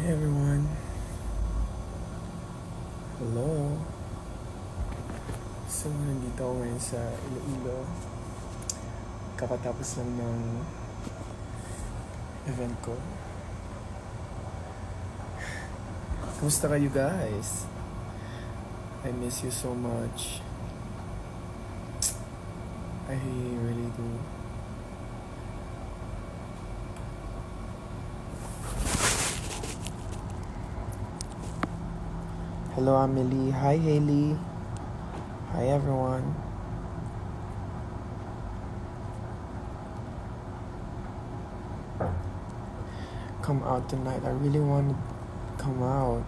Hey everyone. Hello. So, nandito ako ngayon sa Iloilo. Kakatapos lang ng event ko. Kumusta kayo guys? I miss you so much. I really do. Hello Amelie. Hi Haley. Hi everyone. Come out tonight. I really want to come out.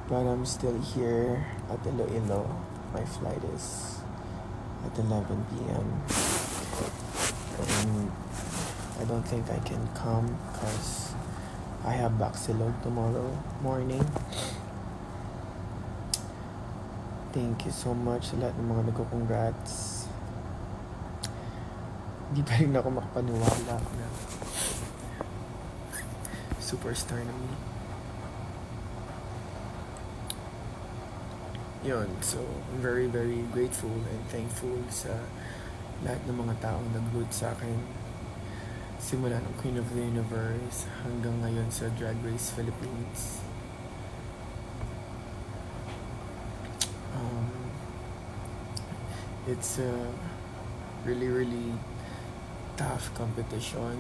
But I'm still here at Iloilo. My flight is at 11 p.m. And I don't think I can come because I have Baxilog tomorrow morning. Thank you so much sa lahat ng mga nagko-congrats. Hindi pa rin ako makapaniwala na superstar na me. Yun, so I'm very very grateful and thankful sa lahat ng mga taong nag-root sa akin. Simula ng Queen of the Universe hanggang ngayon sa Drag Race Philippines. It's a really really tough competition,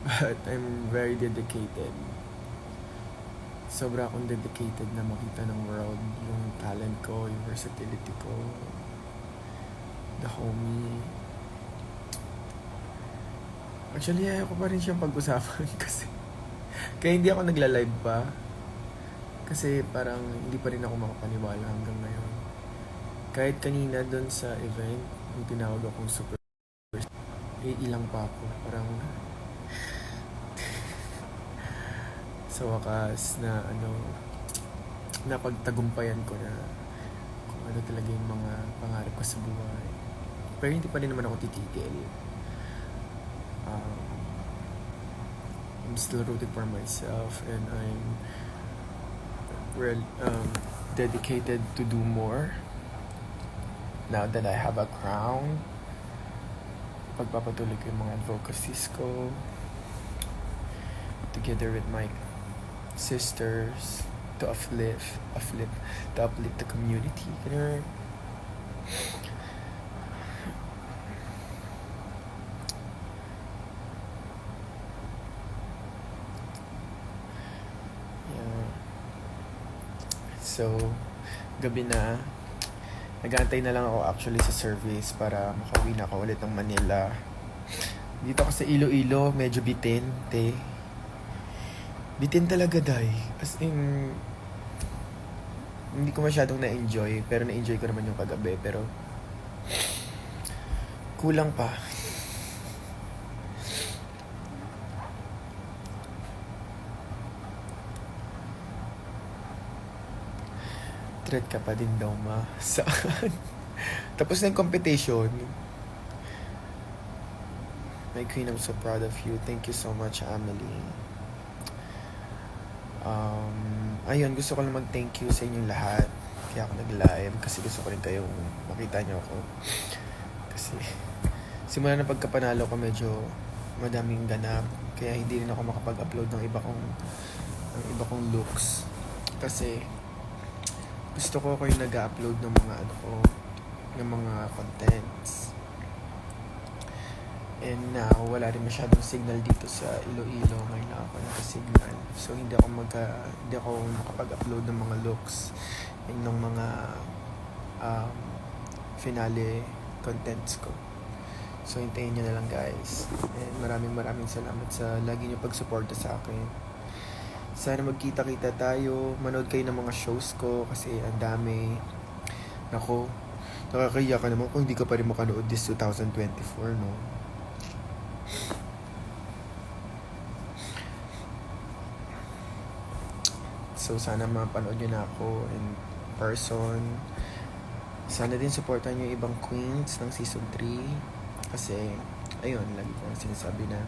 but I'm very dedicated. Sobra akong dedicated na makita ng world yung talent ko, yung versatility ko, the homie. Actually, ayaw ko pa rin siyang pag-usapan kasi kaya hindi ako nagla-live pa. Kasi parang hindi pa rin ako makapaniwala hanggang ngayon. Kahit kanina doon sa event, yung tinawag akong super, ilang pa ako. Parang sa wakas na napagtagumpayan ko na kung ano talaga yung mga pangarap ko sa buhay. Pero hindi pa rin naman ako titigil. I'm still rooting for myself and I'm dedicated to do more. Now that I have a crown, pagpapatuloy ko yung mga advocacies ko together with my sisters to uplift the community. Ganun. Yeah. So, gabi na. Nag-aantay na lang ako actually sa service para makauwi na ako ulit ng Manila. Dito kasi Iloilo, medyo bitin, te. Bitin talaga, day. As in, hindi ko masyadong na-enjoy, pero na-enjoy ko naman yung kagabi, pero kulang pa. Threat ka pa din daw, ma. Saan? Tapos na yung competition. My queen, I'm so proud of you. Thank you so much, Amelie. Ayun, gusto ko lang mag-thank you sa inyong lahat. Kaya ako nag-live kasi gusto ko rin kayong makita nyo ako. Kasi simula na pagkapanalo ko medyo madaming ganap. Kaya hindi rin ako makapag-upload ng iba kong looks. Kasi gusto ko kayo nag-upload ng mga ng mga contents. And now, wala rin masyadong signal dito sa Iloilo. Ngayon na ako naka-signal. So, hindi ako makapag-upload ng mga looks and ng mga finale contents ko. So, hintayin nyo na lang guys. And maraming salamat sa lagi nyo pag-suporta sa akin. Sana magkita-kita tayo. Manood kayo ng mga shows ko kasi ang dami. Nako, nakakaya ka naman kung hindi ka pa rin makanood this 2024, no? So, sana mapanood nyo na ako in person. Sana din supportan nyo yung ibang queens ng season 3. Kasi, ayun, lagi ko sinasabi na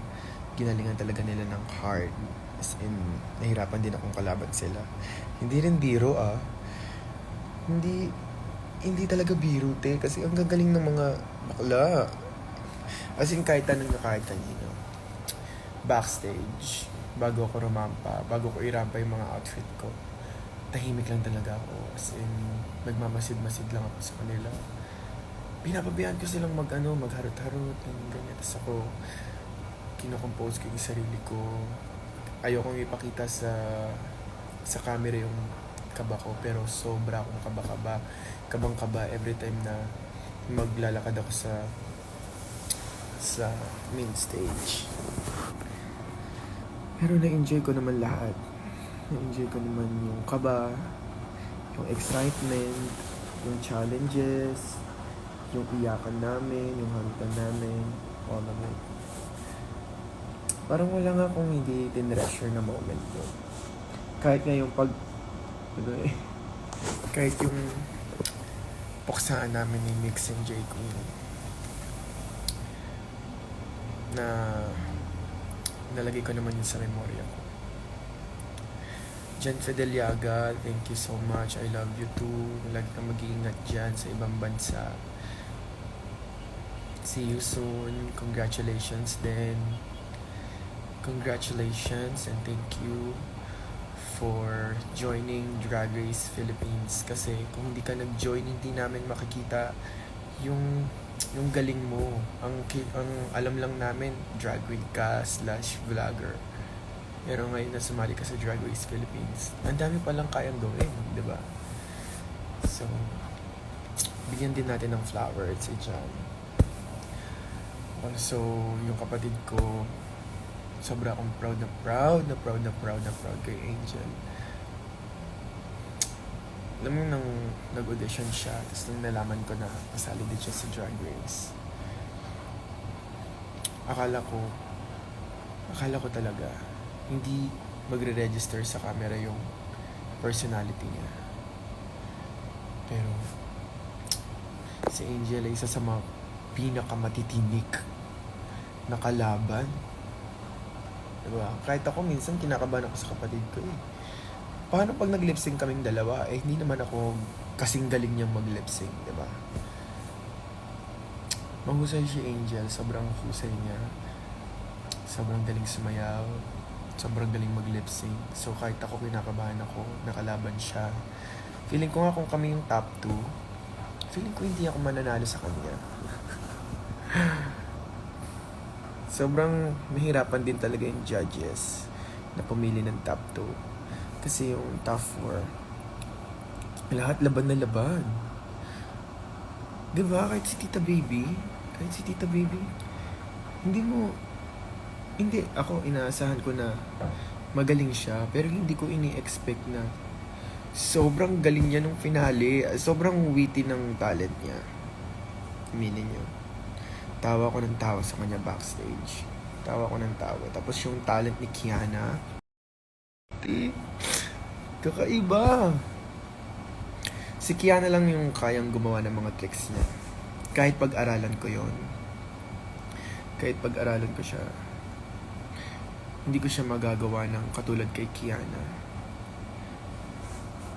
ginalingan talaga nila ng hard. As in, nahirapan din akong kalaban sila. Hindi rin biro Hindi, hindi talaga biro te. Kasi ang gagaling ng mga bakla. As in, kahit tanong na kahit kanino. Backstage, bago ako rumampa, bago ko irampa yung mga outfit ko, tahimik lang talaga ako. As in, nagmamasid-masid lang ako sa kanila. Pinapabayaan ko silang magharot-harot, ganyan. Tapos ako, kinocompose ko yung sarili ko. Ayokong ipakita sa camera yung kaba ko, pero sobra akong kabang-kaba every time na maglalakad ako sa main stage. Pero na-enjoy ko naman lahat. Na-enjoy ko naman yung kaba, yung excitement, yung challenges, yung iyakan namin, yung halikan namin, all of it. Parang wala nga akong hindi tinreasure na moment yun. Kahit nga yung kahit yung puksaan namin ni Mix and J Queen na nalagay ko naman yun sa memorya ko. Jen Fideliaga, thank you so much. I love you too. Lagi kang mag-iingat dyan sa ibang bansa. See you soon. Congratulations din. Congratulations and thank you for joining Drag Race Philippines. Kasi kung hindi ka nag-join, hindi namin makikita yung galing mo. Ang alam lang namin, drag queen ka / vlogger. Pero ngayon na sumali ka sa Drag Race Philippines, ang dami palang kayang gawin, di ba? So, bigyan din natin ng flowers si Jan. Also, yung kapatid ko, sobra akong proud kay Angel. Alam mo nang nag-audition siya, tapos nung nalaman ko na kasali din siya sa Drag Race, akala ko talaga hindi magre-register sa camera yung personality niya. Pero si Angel ay isa sa mga pinakamatitinik na kalaban. Diba? Kahit ako minsan kinakabahan ako sa kapatid ko eh. Paano pag nag-lip-sync kaming dalawa, hindi naman ako kasing galing niyang mag-lip-sync, diba? Mahusay si Angel, sobrang husay niya. Sobrang galing sumayaw, sobrang galing mag-lip-sync. So kahit ako kinakabahan ako, nakalaban siya. Feeling ko nga kung kami yung top 2, feeling ko hindi ako mananalo sa kanya. Sobrang mahirapan din talaga yung judges na pumili ng top 2. Kasi yung top 4, lahat laban na laban. Diba? Kahit si Tita Baby, hindi, ako inaasahan ko na magaling siya, pero hindi ko ini-expect na sobrang galing niya nung finale. Sobrang witty ng talent niya. Aminin niyo. Tawa ko ng tawa sa kanya backstage. Tapos yung talent ni Kiana, kakaiba. Si Kiana lang yung kayang gumawa ng mga tricks niya. Kahit pag-aralan ko siya, hindi ko siya magagawa ng katulad kay Kiana.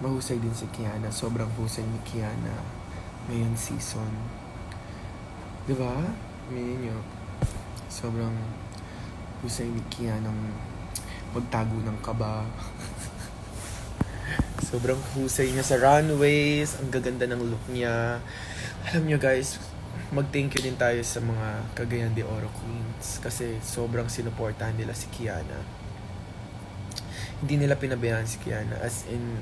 Mahusay din si Kiana. Sobrang husay ni Kiana ngayon season. Diba? Aminin nyo, sobrang husay ni Kiana ng magtago ng kaba. Sobrang husay niya sa runways. Ang gaganda ng look niya. Alam nyo guys, mag-thank you din tayo sa mga Cagayan de Oro Queens. Kasi sobrang sinuportahan nila si Kiana. Hindi nila pinabayaan si Kiana. As in,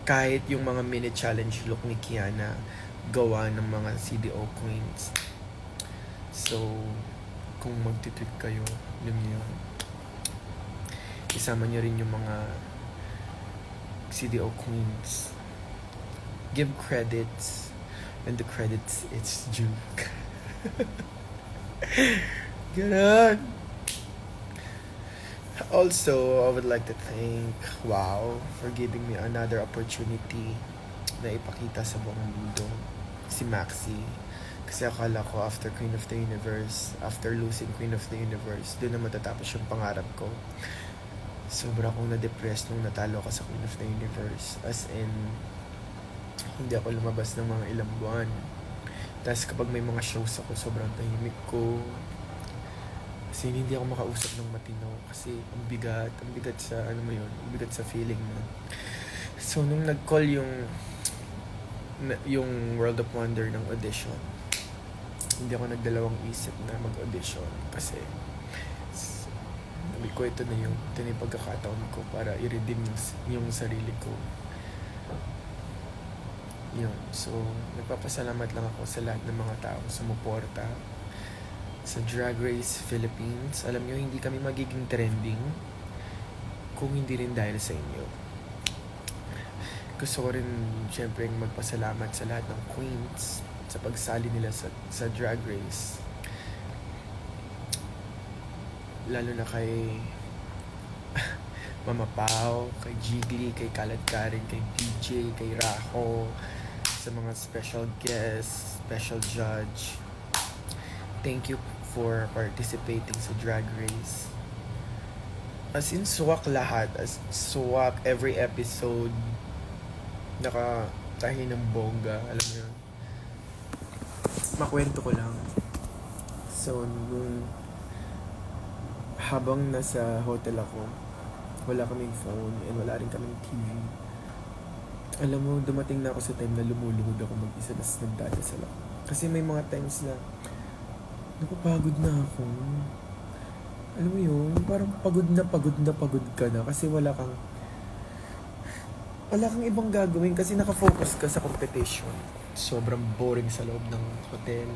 kahit yung mga mini challenge look ni Kiana, gawa ng mga CDO Queens. So, kung magtitweet kayo, alam niyo, isama niyo rin yung mga CDO Queens. Give credits when the credits it's due. Ganun. Also, I would like to thank Wow for giving me another opportunity na ipakita sa buong mundo si Maxi. Kasi akala ko after Queen of the Universe, after losing Queen of the Universe, doon na matatapos yung pangarap ko. Sobra akong na-depressed nung natalo ka sa Queen of the Universe. As in, hindi ako lumabas ng mga ilang buwan. Tapos kapag may mga shows ako, sobrang tahimik ko. Kasi hindi ako makausap ng matino. Kasi ang bigat sa, ano mo yun, ang bigat sa feeling mo. So, nung nag-call yung World of Wonder ng audition, hindi ako nagdalawang isip na mag-audition. Kasi, sabi ko, ito na yung pagkakataon ko para i-redeem yung sarili ko. Yun. So, nagpapasalamat lang ako sa lahat ng mga taong sumuporta sa Drag Race Philippines. Alam nyo, hindi kami magiging trending kung hindi rin dahil sa inyo. Gusto ko rin, syempre, magpasalamat sa lahat ng queens sa pagsali nila sa Drag Race. Lalo na kay Mama Pao, kay Jiggly, kay Kalad Karen, kay DJ, kay Raho, sa mga special guests, special judge. Thank you for participating sa Drag Race. As in, suwak lahat. Suwak every episode. Nakatahi ng bongga. Alam mo yun. Makwento ko lang. So, habang nasa hotel ako, wala kaming phone and wala rin kaming TV. Alam mo, dumating na ako sa time na lumuluhod ako mag-isa, tapos nagdadasal ako. Kasi may mga times na napapagod na ako. Alam mo yun, parang pagod ka na kasi wala kang ibang gagawin kasi nakafocus ka sa competition. Sobrang boring sa loob ng hotel.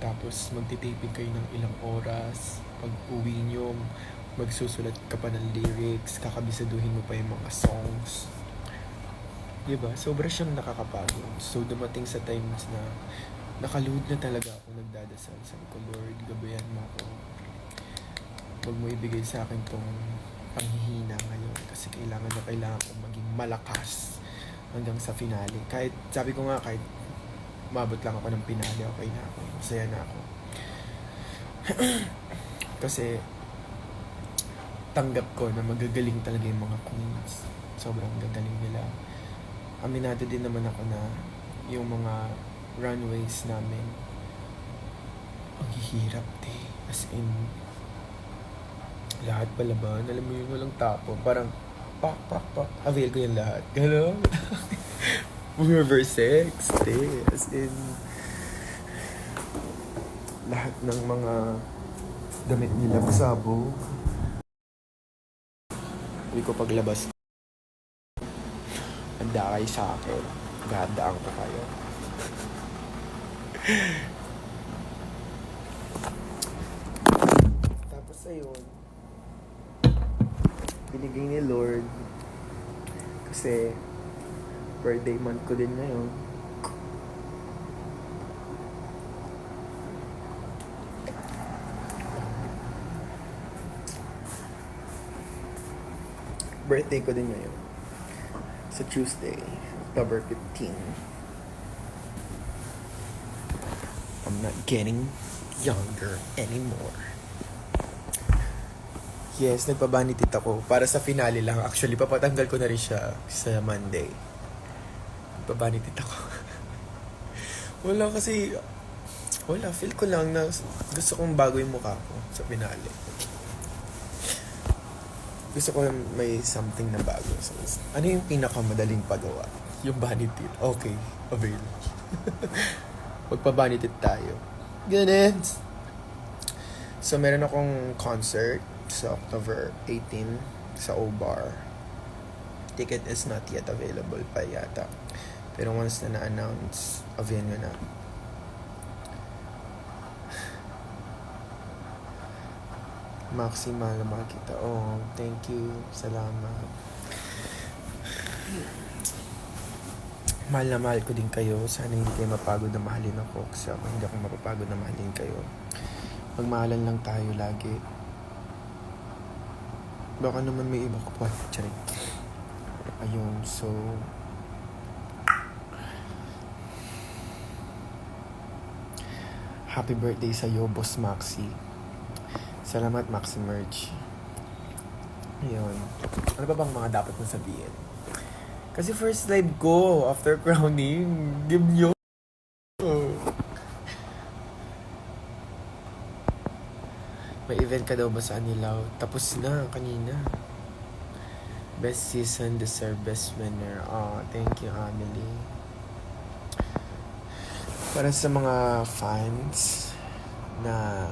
Tapos magtitaping kayo ng ilang oras. Pag uwi nyo, magsusulat ka pa ng lyrics, kakabisaduhin mo pa yung mga songs. Diba? Sobra siyang nakakapagod. So, dumating sa times na nakaluhod na talaga ako nagdadasal. Sabi ko, Lord, gabayan mo ako. Huwag mo ibigay sa akin tong panghihina ngayon. Kasi kailangan kong maging malakas hanggang sa finale. Kahit, sabi ko nga, kahit mabot lang ako ng finale, okay na ako. Masaya na ako. Kasi, tanggap ko na magagaling talaga yung mga queens. Sobrang gagaling nila. Aminado din naman ako na yung mga runways namin, ang hihirap as in, lahat palaban, alam mo yung walang tapo, parang pak, avail ko yung lahat. Gano'n? Reverse sex, as in, lahat ng mga damit nila pasabo. Hindi ko paglabas, handa kayo sa akin, gandaan ko kayo. Tapos ayun, binigay ni Lord kasi birthday month ko din ngayon. Birthday ko din ngayon sa Tuesday, October 15. I'm not getting younger anymore. Yes, nagpa-vanity ako para sa finale lang. Actually, papatanggal ko na rin siya sa Monday. Nagpa-vanity ako. Feel ko lang na gusto kong bago yung mukha ko sa finale. Gusto ko may something na bago. So, ano yung pinakamadaling pagawa? Yung vanity. Okay, avail. Magpa-vanity tayo. Ganun. So, meron akong concert sa October 18 sa O-Bar. Ticket is not yet available pa yata. Pero once na na-announce, avail nyo na. Maximal na makita. Oh, thank you. Salamat. Mahal na mahal ko din kayo. Sana hindi kayo mapagod na mahalin ako. Kasi ako hindi ako mapapagod na mahalin kayo. Magmahalan lang tayo lagi. Baka naman may iba ko pa. Charing. Ayun, so Happy birthday sa'yo, Boss Maxi. Salamat, Maxi Merch. Ayun. Ano pa bang mga dapat mong sabihin? Kasi first live ko after crowning. Give nyo. May event ka daw ba sa Anilaw? Tapos na, kanina. Best season, deserve best winner. Oh, thank you, Amelie. Para sa mga fans na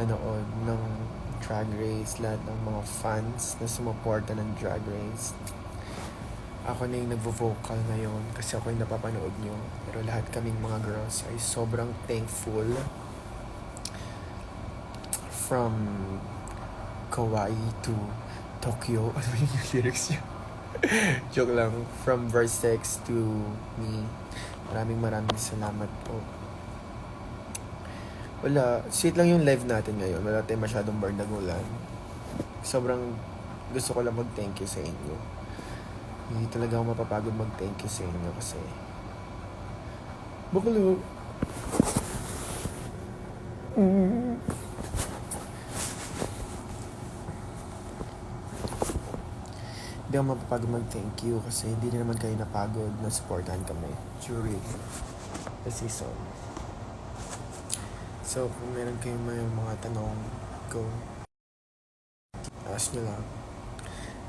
nanood ng Drag Race, lahat ng mga fans na sumuporta ng Drag Race, ako na yung nagvo-vocal ngayon kasi ako yung napapanood nyo. Pero lahat kaming mga girls ay sobrang thankful. From Kauai to Tokyo. Ano yung lyrics niya? Joke lang. From Versex to me. Maraming salamat po. Wala. Sweet lang yung live natin ngayon. Wala tayong masyadong bardagulan. Sobrang gusto ko lang mag-thank you sa inyo. Hindi talaga ako mapapagod mag-thank you sa inyo kasi bakalo. Hindi ako mapapagod mag-thank you kasi hindi na naman kayo napagod na supportahan kami during the season. So, kung meron kayong may mga tanong, go. Ask nyo lang.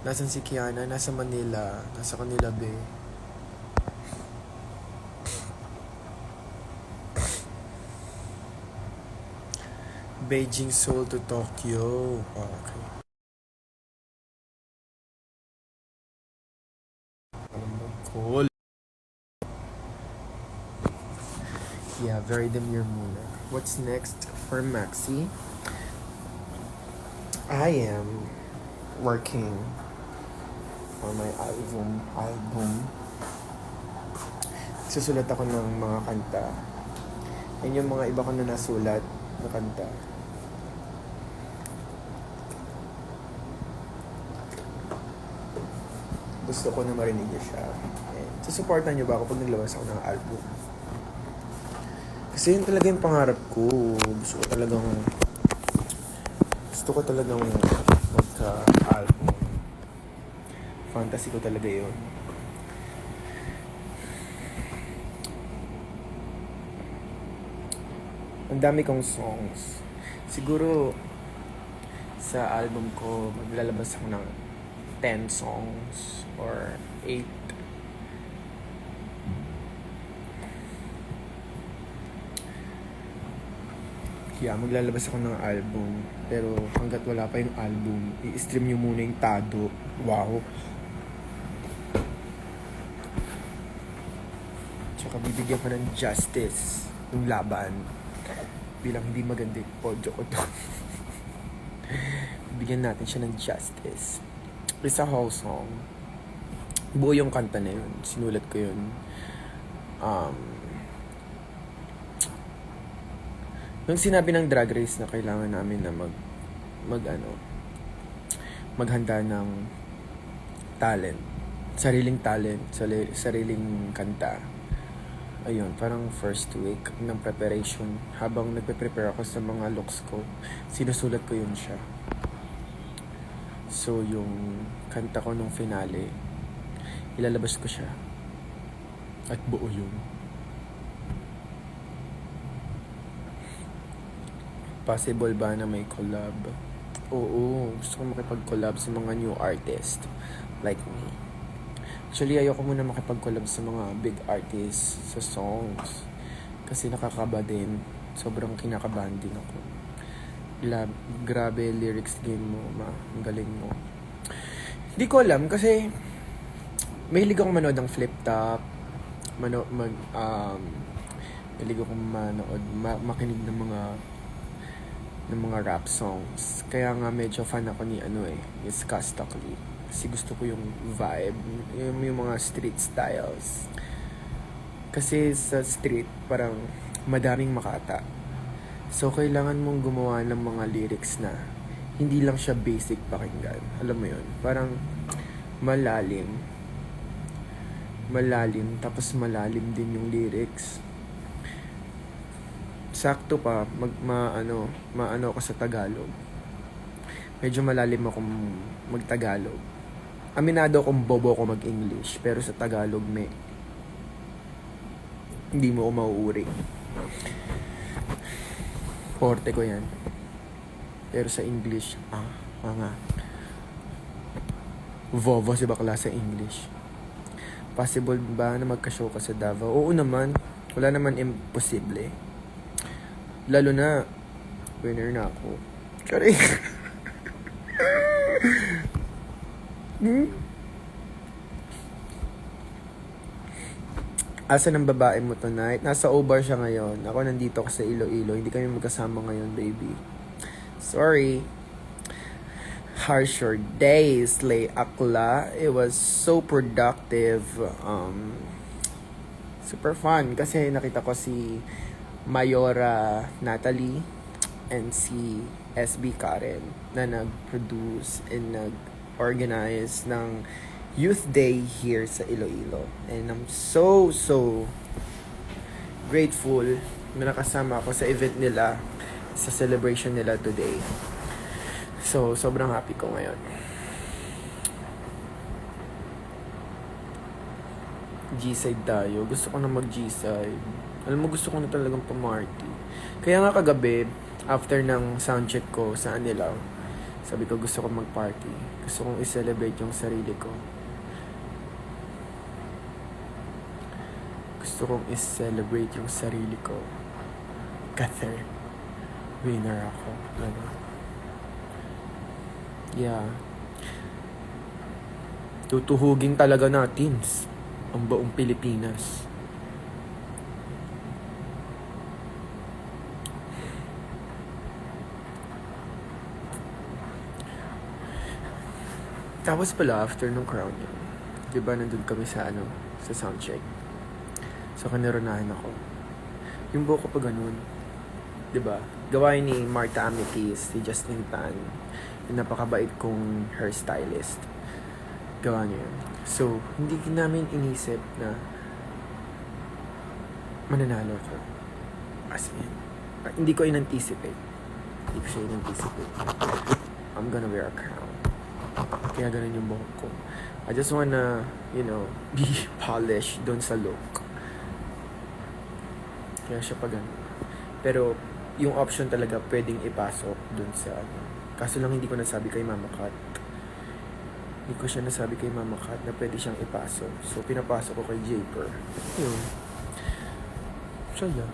Nasaan si Kiana? Nasa Manila. Nasa kanila, be. Beijing, Seoul to Tokyo. Okay. Cool. Yeah, very demure muna. What's next for Maxi? I am working on my album. Susulat ako ng mga kanta. Yan yung mga iba ko na nasulat na kanta. Gusto ko na marinig niyo siya. And susuportan niyo ba ako pag naglabas ako ng album? Kasi yun talaga yung pangarap ko. Gusto ko talagang magka-album. Fantasy ko talaga yun. Ang dami kong songs. Siguro sa album ko maglalabas ako ng 10 songs or 8. Yeah, maglalabas ako ng album. Pero hanggat wala pa yung album, i-stream nyo muna yung Tado. Wow. Tsaka bibigyan ko ng justice yung laban. Bilang hindi maganda yung podyo ko to. Bigyan natin siya ng justice. It's a whole song. Buo yung kanta na yun. Sinulat ko yun. Nung sinabi ng Drag Race na kailangan namin na maghanda ng talent, sariling kanta. Ayun, parang first week ng preparation, habang nagpe-prepare ako sa mga looks ko, sinusulat ko yun siya. So, yung kanta ko nung finale, ilalabas ko siya. At buo yun. Possible ba na may collab? Oo, gusto ko makipag-collab sa mga new artist like me. Actually, ayoko muna makipag-collab sa mga big artists sa songs. Kasi nakakaba din. Sobrang kinakabahan din ako. Grabe lyrics game mo, ang galing mo. Hindi ko alam kasi mahilig akong manood ng Flip Top. Mahilig akong makinig ng mga rap songs. Kaya nga medyo fan ako ni Ska Stockley. Kasi gusto ko yung vibe, yung mga street styles. Kasi sa street, parang madaming makata. So, kailangan mong gumawa ng mga lyrics na hindi lang siya basic pakinggan. Alam mo yun? Parang malalim, tapos malalim din yung lyrics. sakto pa, maano ako sa Tagalog. Medyo malalim akong mag-Tagalog. Aminado akong bobo ako mag-English, pero sa Tagalog hindi mo ako mauuri. Forte ko yan. Pero sa English, mga vovo si bakla sa English. Possible ba na magka-show ka sa Davao? Oo naman. Wala naman imposible. Lalo na, winner na ako. Sorry. Asa ng babae mo tonight? Nasa O-Bar siya ngayon. Ako nandito ako sa Iloilo. Hindi kami magkasama ngayon, baby. Sorry. Harsher days, Lay Akla. It was so productive. Super fun. Kasi nakita ko si Mayora Natalie and si SB Karen na nag-produce and nag-organize ng Youth Day here sa Iloilo. And I'm so grateful na nakasama ako sa event nila, sa celebration nila today. So, sobrang happy ko ngayon. G-side tayo. Gusto ko na mag-G-side. Alam mo, gusto ko na talagang pumarty. Kaya nga kagabi, after ng soundcheck ko sa Anilaw, sabi ko gusto ko mag-party. Gusto kong i-celebrate yung sarili ko. Gusto kong i-celebrate yung sarili ko. Kasi, winner ako. Ano? Yeah. Tutuhugin talaga natin ang buong Pilipinas. Tapos pala, after nung crown yun, diba nandun kami sa soundcheck. So, kanironahan ako. Yung buhok ko pa ganun. Diba? Gawain ni Marta Amitis, si Justin Tan, yung napakabait kong hairstylist. Gawa niya yun. So, hindi namin inisip na mananalo ko. As in, hindi ko in-anticipate. Hindi ko siya in-anticipate. I'm gonna wear a crown. Kaya ganun yung buhok ko. I just wanna, be polished doon sa look. Kaya siya pa ganun. Pero, yung option talaga pwedeng ipasok doon sa Kaso lang hindi ko nasabi kay Mama Kat. Hindi ko siya nasabi kay Mama Kat na pwede siyang ipasok. So, pinapasok ko kay Japer. Yun. Saya.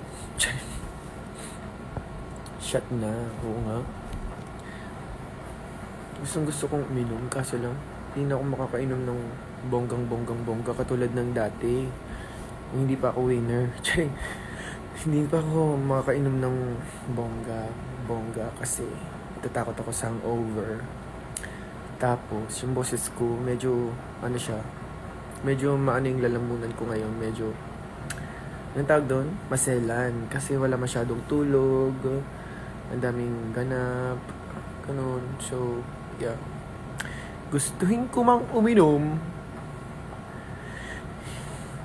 Shot na. Oo nga. Gusto kong uminom. Kaso lang, hindi na ako makakainom ng bonggang katulad ng dati. Hindi pa ako winner. Hindi pa ako makakainom ng bongga kasi tatakot ako sa hangover. Tapos, yung boses ko, medyo, medyo maano yung lalamunan ko ngayon. Medyo, yung tawag doon, maselan. Kasi wala masyadong tulog. Ang daming ganap. Ganun. So, yeah. Gustuhin ko mang uminom.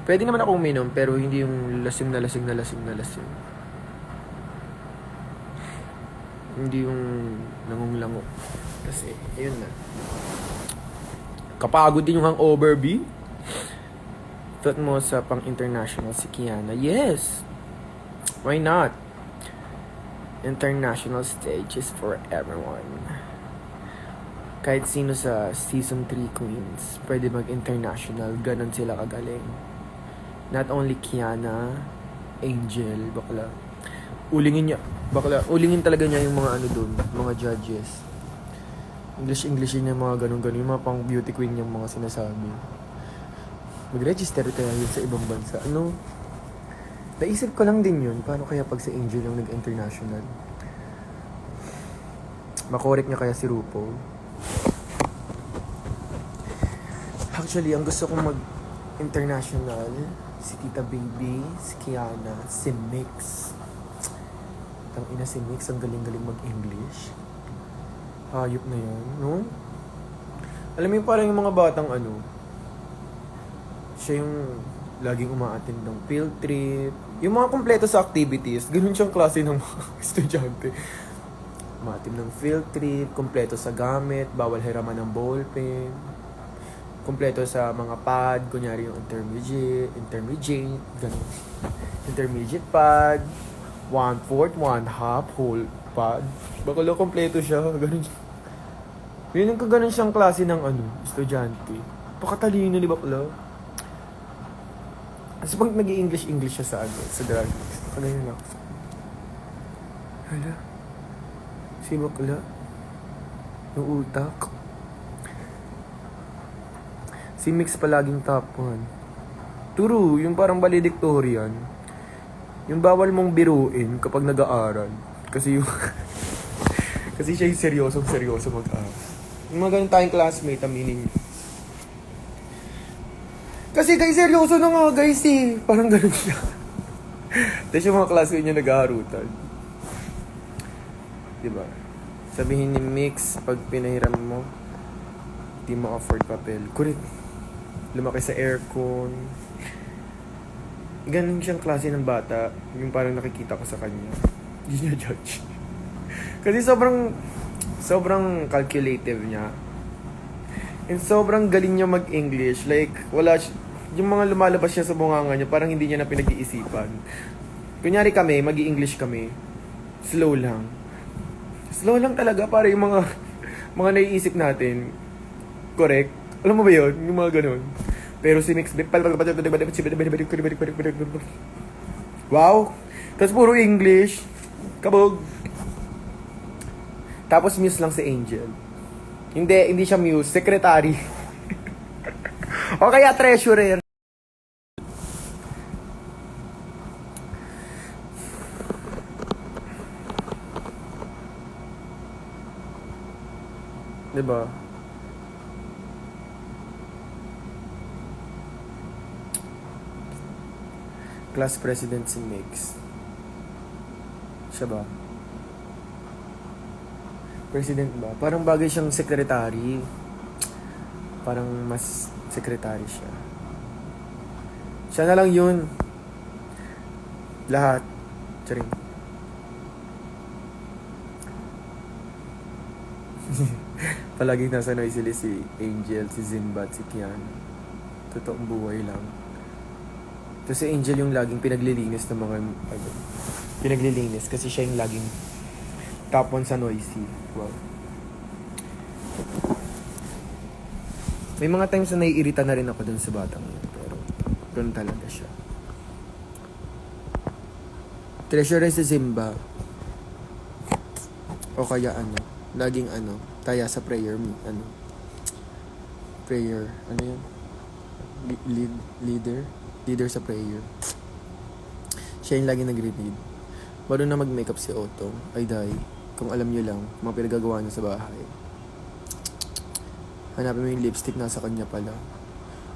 Pwede naman ako uminom, pero hindi yung lasing na lasing. Hindi yung lango. Kasi, ayun na. Kapagod din yung hangover, B. Thought mo sa pang-international si Kiana. Yes! Why not? International stage is for everyone. Kahit sino sa Season 3 Queens, pwede mag-international. Ganon sila kagaling. Not only Kiana, Angel, bakla. Ulingin talaga niya yung mga doon, mga judges. Englishin yung mga ganun, yung mga pang beauty queen yung mga sinasabi. Mag-register kaya yun sa ibang bansa. Naisip ko lang din yun, paano kaya pag si Angel yung nag-international? Makorek niya kaya si RuPaul? Actually, ang gusto kong mag-international, si Tita Baby, si Kiana, si Mix. Tangina si Mix, ang galing-galing mag-English. Hayop na yan, no? Alam mo yung parang yung mga batang siya yung laging umaattend ng field trip, Yung mga kumpleto sa activities, ganun siyang klase ng mga estudyante. Matim ng field trip, kumpleto sa gamit, bawal hiraman ng ballpen, kumpleto sa mga pad, kunyari yung intermediate, ganun. Intermediate pad, 1/4, 1/2, whole pad. Bakala kumpleto siya, ganun. Yun yung kaganon siyang klase ng estudyante. Pakatalino, di ba pala? Kasi pag nag-i-English siya sa drug race, ganyan lang. Hala, si bakla, yung utak. Si Mix palaging top 1. True, yung parang valedictorian. Yung bawal mong biruin kapag nag-aaral. Kasi yung... kasi siya yung seryoso mag-aaral. Yung mga ganun tayong classmate, aminin niyo. Kasi guys, seryoso na nga guys eh. Parang ganun siya. Tapos yung mga classmate niya nag-aarutan. Diba? Sabihin ni Mix, pag pinahiram mo, di mo afford papel. Correct. Lumaki sa aircon. Ganun siyang klase ng bata. Yung parang nakikita ko sa kanya. Hindi niya judge. Kasi sobrang calculative niya. And sobrang galing niya mag-English. Like, yung mga lumalabas siya sa bunganga niya, parang hindi niya na pinag-iisipan. Kunyari kami, mag-i-English kami. Slow lang. Slow lang talaga para yung mga naiisip natin. Correct? Alam mo ba yun? Yung mga ganun. Pero si Mix, wow! Tapos puro English. Kabog. Tapos Muse lang si Angel. Hindi siya Muse, secretary. O kaya treasurer. Diba? Class president si Mix. Siya ba? President ba? Parang bagay siyang secretary. Parang mas secretary siya. Siya na lang yun. Lahat. Charing. Palaging nasa noisy si Angel, si Zinbat, si Kian. Totoong buhay lang. Tapos si Angel yung laging pinaglilinis ng mga... pinaglilinis kasi siya yung laging top 1 sa noisy. Wow. May mga times na naiirita na rin ako dun sa batang yun. Pero ganun talaga siya. Treasurer si Zimba. O kaya laging taya sa prayer. Prayer. Ano yun? Leader sa prayer. Siya yung laging nag-read. Marunong na mag-makeup si Otto. Ay day. Kung alam nyo lang, mga pinagagawa niya sa bahay. Hanapin mo yung lipstick, nasa kanya pala.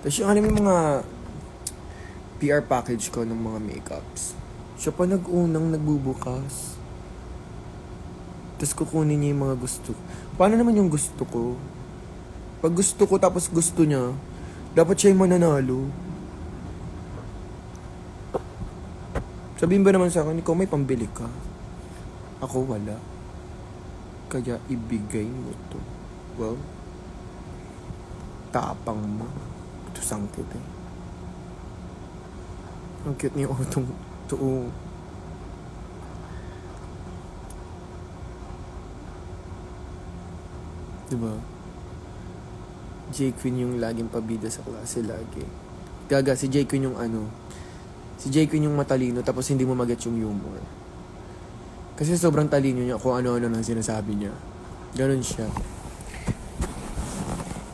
Tapos yung yung mga PR package ko ng mga makeups. Siya pa nag-unang nagbubukas. Tapos kukunin niya yung mga gusto. Paano naman yung gusto ko? Pag gusto ko tapos gusto niya, dapat siya yung mananalo. Sabihin ba naman sa akin, ikaw may pambili ka. Ako wala. Kaya ibigay mo to. Well, tapang mo. Ito sangkit eh. Ang cute niya Otong to. Diba? J. Queen yung laging pabida sa klase lagi. Gaga, si J. Queen yung si J. Queen yung matalino tapos hindi mo mag-get yung humor. Kasi sobrang talino niya kung ano-ano nang sinasabi niya. Ganon siya.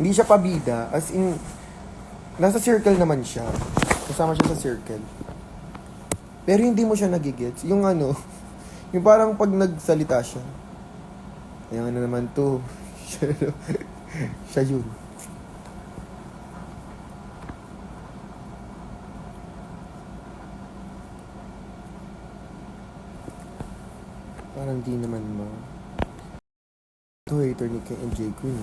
Hindi siya pabida. As in, nasa circle naman siya. Kasama siya sa circle. Pero hindi mo siya nagigets. Yung yung parang pag nagsalita siya. Ayan naman to. Siya yun. Parang di naman ito hater ni J. Queen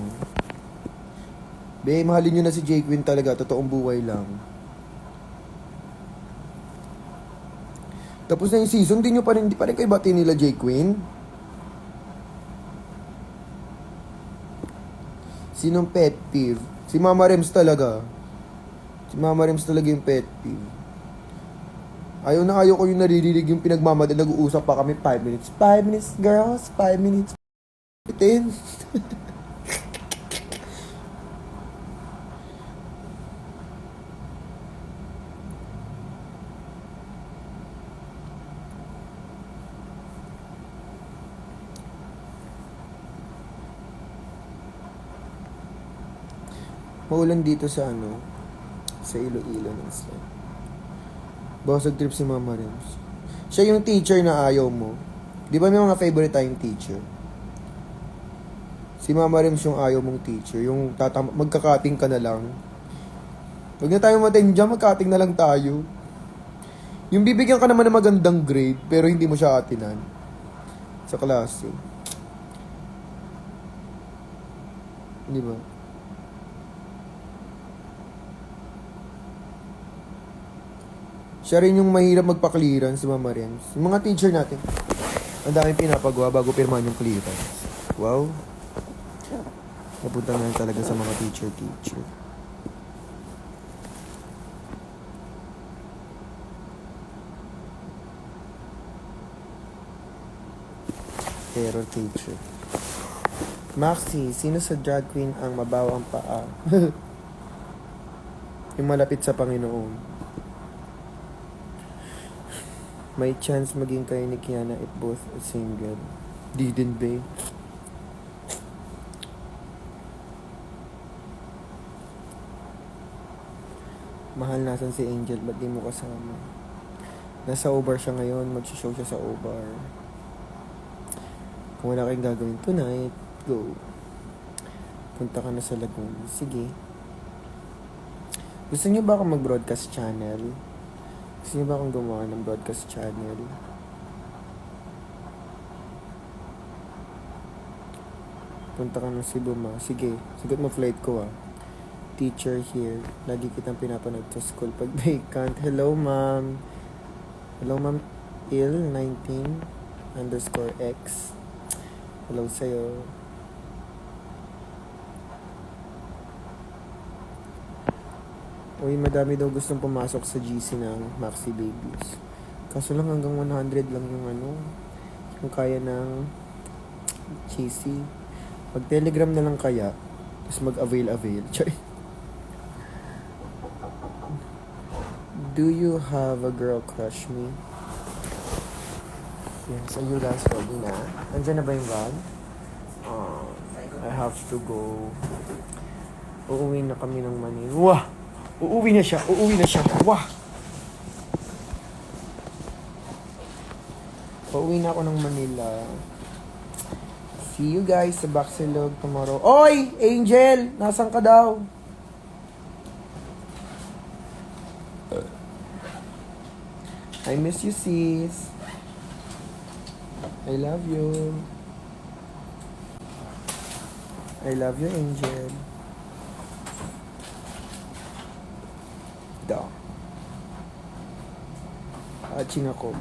Be, mahalin nyo na si J. Queen talaga. Totoong buhay lang. Tapos na yung season, di pa rin kayo bati nila J. Queen? Sinong pet peeve? Si Mama Rems talaga. Si Mama Rems talaga yung pet peeve. Ayaw ko yung naririnig yung pinagmamadali. Nag-uusap pa kami 5 minutes. 5 minutes, girls. 5 minutes. 10. Maulan dito sa sa Iloilo ng slide. Basag trip si Mama Rems. Siya yung teacher na ayaw mo. Di ba may mga favorite tayong teacher? Si Mama Rems yung ayaw mong teacher. Yung magkakating ka na lang. Huwag na tayo matin dyan, magkating na lang tayo. Yung bibigyan ka naman ng magandang grade, pero hindi mo siya atinan. Sa klase. Di ba? Siya rin yung mahirap magpa-clearance si Mama Rems. Yung mga teacher natin, ang daming pinapagawa bago pirmahan yung clearance. Wow. Napunta na lang talaga sa mga teacher. Terror teacher. Maxi, sino sa drag queen ang mabawang paa? Yung malapit sa Panginoon. May chance maging kayo ni Kiana if both are single. Didn't be. Mahal, nasan si Angel? Ba't di mo kasama? Nasa Obar siya ngayon. Mag-show siya sa Obar. Kung wala kayong gagawin tonight, go. Punta ka na sa Laguna. Sige. Gusto niyo ba akong mag-broadcast channel? Gusto niyo ba akong gumawa ng broadcast channel? Punta ka ng Cebu, ma. Sige. Sigot mo flight ko, ah. Teacher here. Lagi kitang pinapanood sa school pag vacant. Hello, ma'am. Hello, ma'am. Il19_X. Hello sa'yo. Uy, madami daw gustong pumasok sa GC ng Maxi Babies. Kaso lang hanggang 100 lang yung kaya ng GC. Mag-telegram na lang kaya, tapos mag-avail. Do you have a girl crush me? Yes, are you guys ready na? Andyan na ba yung vlog? I have to go. Uuwi na kami ng Manila. Uuwi na siya. Wah! Pauwi na ako ng Manila. See you guys sa Baxilog tomorrow. Oy! Angel! Nasaan ka daw? I miss you, sis. I love you. I love you, Angel. Daw. Aching ako.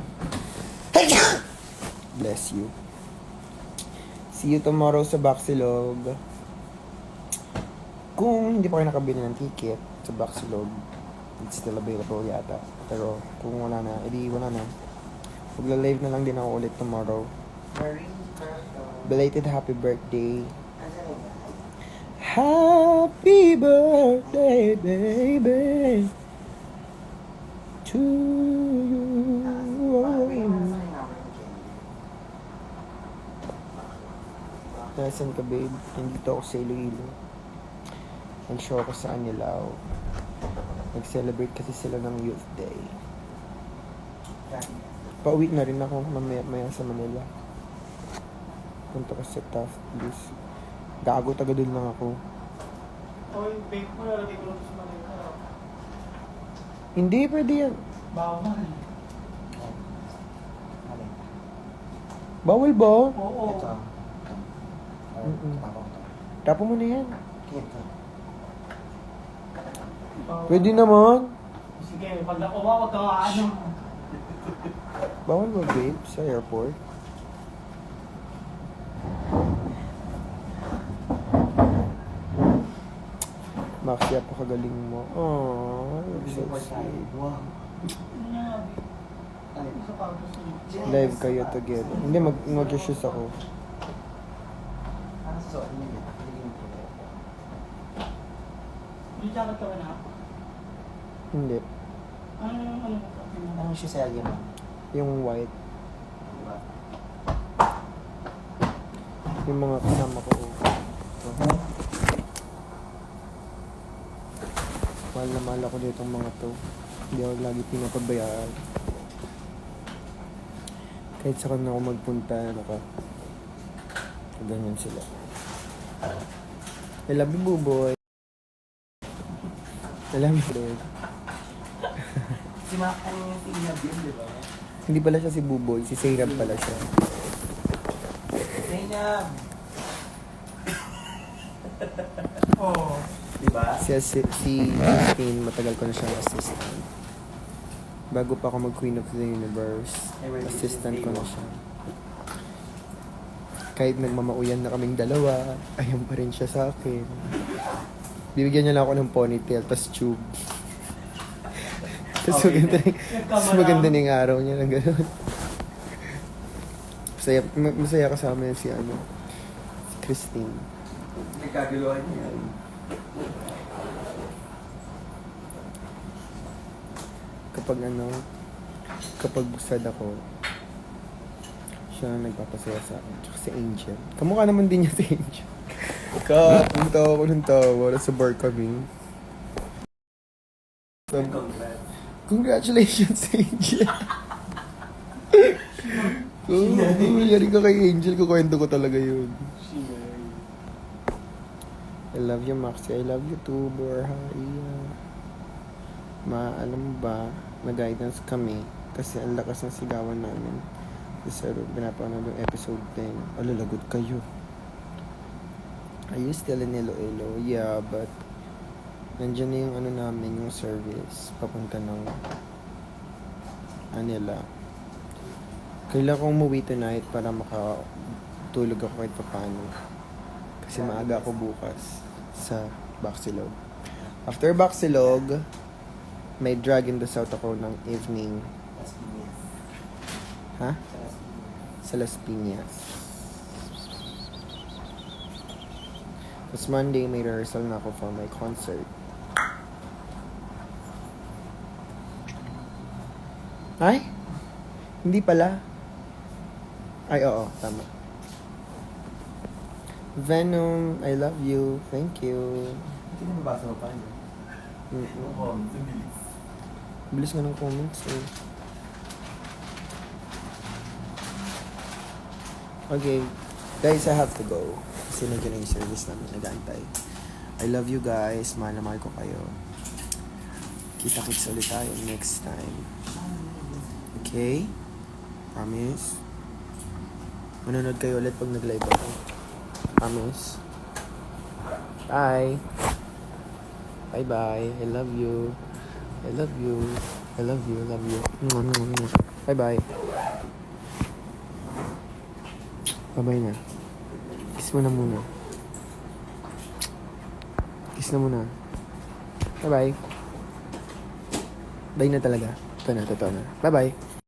Bless you. See you tomorrow sa Baxilog. Kung hindi pa kayo nakabili ng ticket sa Baxilog, it's still available yata. Pero kung wala na, edi wala na. Magla-live na lang din ako ulit tomorrow. Belated happy birthday. Happy birthday, baby. To you. Nasaan ka, babe? Nandito ako sa Iloilo. Nag-show ako sa Anilao. Nag-celebrate kasi sila ng Youth Day. Pauwi na rin ako mamaya sa Manila. Punta ko sa Taft Bliss. Gago, taga-dul lang ako. Oy, vape mo, lalagay ko lang sa Manila. Hindi, pwede yan. Bawal. Bawal ba? Oo. Tapo mo na yan. Bawal. Pwede naman. Sige, pag nakuha, wag ka ano. Bawal mag-vape sa airport. Maxi, apakagaling mo. Aww, you're so sweet. Wow. Ano nga, babe? Ano yung sapatos niyo? Live kayo together. Hindi, mag-shoes ako. Ano susuot niyo? May jacket ka ba na? Hindi. Ano mo? Anong siselya mo? Yung white. Yung mga kasama ko. Mahal na mahal ako ditong mga to. Hindi ako lagi pinapabayaan. Kahit sa kanila ako magpunta, ganyan sila. I love you, Buboy. I love you, Lord. Si Mac, ano yung sinab yun, di ba? Hindi pala siya si Buboy, si Sayrab pala siya. Zainab! Oo. Di ba? Si Christine, matagal ko na siyang assistant. Bago pa ako mag-Queen of the Universe, assistant ko na siya. Kahit nagmamauyan na kaming dalawa, ayun pa rin siya sa akin. Bibigyan niya lang ako ng ponytail, tas tube. Tapos Okay. maganda na yung araw niya ng gano'n. Masaya kasama yan si Christine. Nagkaguluhan niya. Kapag sad ako, siya ang nagpapasaya sa akin. Tsaka si Angel. Kamukha naman din niya si Angel. Ang tawa ko ng tawa. Nasa bar kami. Congrats. Congratulations, Angel. Yari ka kay Angel. Kukwento ko talaga yun. I love you, Maxi. I love you too, Borja. Alam mo ba, na-guidance kami kasi ang lakas ng sigawan namin. Sa pinapanood yung episode 10. Alalagot kayo. Are you still in Iloilo? Yeah, but nandiyan na yung namin, yung service papunta ng Manila. Kailangan kong umuwi tonight para makatulog ako kahit paano. Kasi maaga ako bukas sa Baxilog. After Baxilog, may drag in the south ako ng evening. Las Piñas. Ha? Sa Las Piñas. Sa Las Piñas. Tapos Monday, may rehearsal na ako for my concert. Ay? Hindi pala. Ay, oo. Tama. Venom, I love you. Thank you. Hindi na mabasa mo pa, no? Mm-mm. Oo, bilis. Bilis nga ng comments eh. Okay. Guys, I have to go. Kasi nandiyan na yung service namin. Nag-aantay. I love you guys. Mahal na mahal ko kayo. Kita-kits ulit tayo next time. Okay? Promise? Manonood kayo ulit pag nag-live ako. Promise? Bye! Bye-bye. I love you. I love you. I love you. I love you. Bye-bye. Bye-bye na. Kiss mo na muna. Kiss na muna. Bye-bye. Bye na talaga. Ito na, totoo na. Bye-bye.